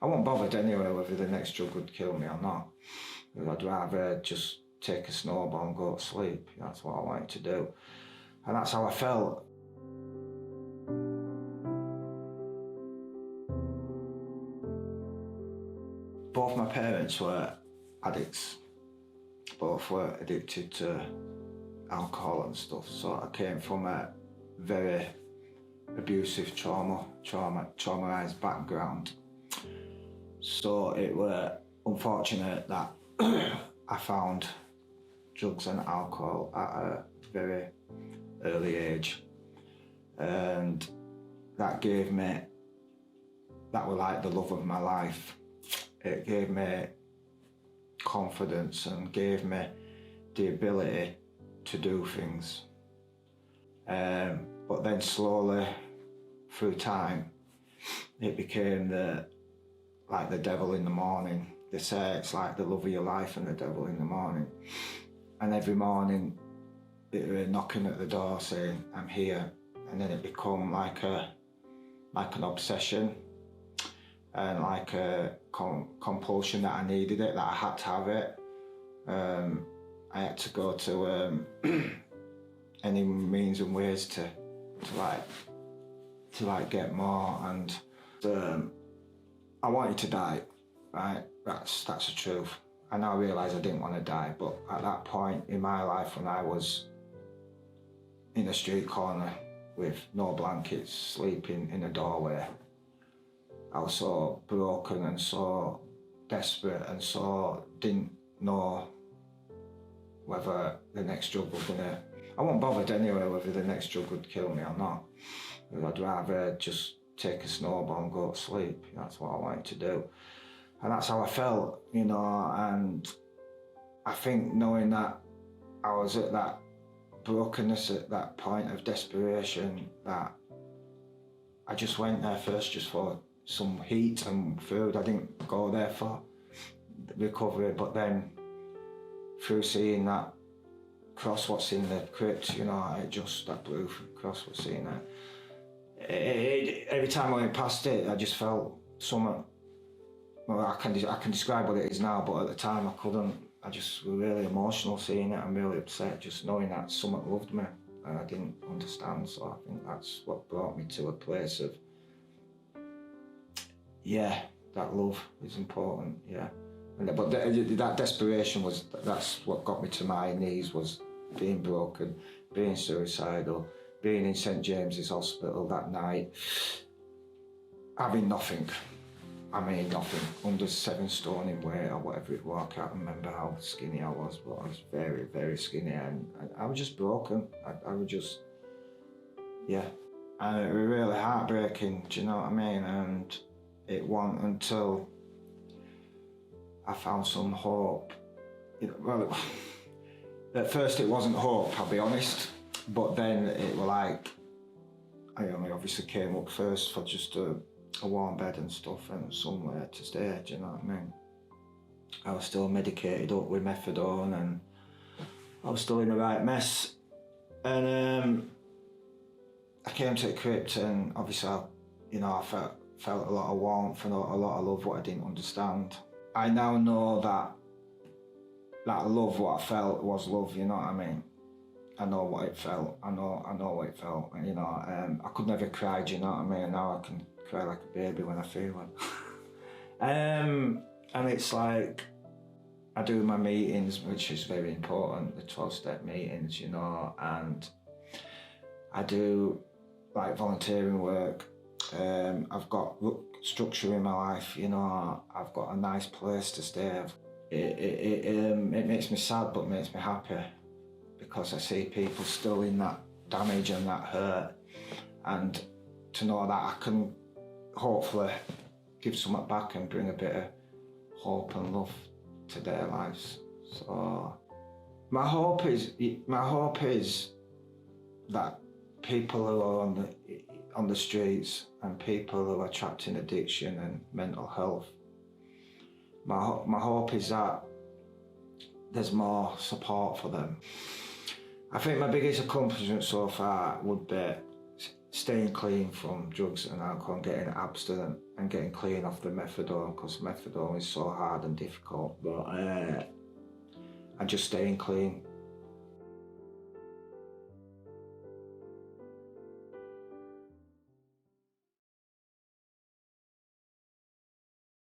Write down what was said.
I wasn't bothered anyway whether the next drug would kill me or not. I'd rather just take a snowball and go to sleep. That's what I wanted to do. And that's how I felt. Both my parents were addicts. Both were addicted to alcohol and stuff. So I came from a very abusive traumatized background. So it were unfortunate that I found drugs and alcohol at a very early age. And that was like the love of my life. It gave me confidence and gave me the ability to do things. But then slowly, through time, it became like the devil in the morning. They say it's like the love of your life and the devil in the morning. And every morning, it was knocking at the door saying, I'm here. And then it became like an obsession and like a compulsion that I needed it, that I had to have it. I had to go to any means and ways to get more, and I wanted to die, right? That's the truth. I now realise I didn't want to die, but at that point in my life when I was in a street corner with no blankets, sleeping in a doorway, I was so broken and so desperate and so didn't know whether the next drug was gonna... I wasn't bothered anyway whether the next drug would kill me or not. I'd rather just take a snowball and go to sleep. That's what I wanted to do. And that's how I felt, you know, and I think knowing that I was at that brokenness, at that point of desperation, that I just went there first just for some heat and food. I didn't go there for recovery, but then through seeing that cross what's in the crypt, you know, that blue cross was seeing that. Every time I went past it, I just felt something. Well, I can describe what it is now, but at the time I couldn't. I just was really emotional seeing it. I'm really upset just knowing that someone loved me and I didn't understand. So I think that's what brought me to a place of, yeah, that love is important, yeah. But that desperation that's what got me to my knees, was being broken, being suicidal, being in St James's Hospital that night, having nothing. I mean nothing, under 7 stone in weight or whatever it was. I can't remember how skinny I was, but I was very, very skinny, and I was just broken. I was just, yeah. And it was really heartbreaking, do you know what I mean? And it wasn't until I found some hope. You know, well, at first it wasn't hope, I'll be honest, but then it was like, I only obviously came up first for just a warm bed and stuff and somewhere to stay, do you know what I mean? I was still medicated up with methadone and I was still in the right mess. And I came to the crypt and obviously, I felt a lot of warmth and a lot of love, what I didn't understand. I now know that love, what I felt was love, you know what I mean? I know what it felt, I know what it felt, you know. I could never cry, do you know what I mean? Now I can cry like a baby when I feel it. And it's like, I do my meetings, which is very important, the 12-step meetings, you know, and I do like volunteering work. I've got structure in my life, you know, I've got a nice place to stay. It makes me sad, but makes me happy, because I see people still in that damage and that hurt, and to know that I can hopefully give something back and bring a bit of hope and love to their lives. So my hope is that people who are on the streets and people who are trapped in addiction and mental health, my hope is that there's more support for them. I think my biggest accomplishment so far would be staying clean from drugs and alcohol and getting abstinent and getting clean off the methadone, because methadone is so hard and difficult, but and just staying clean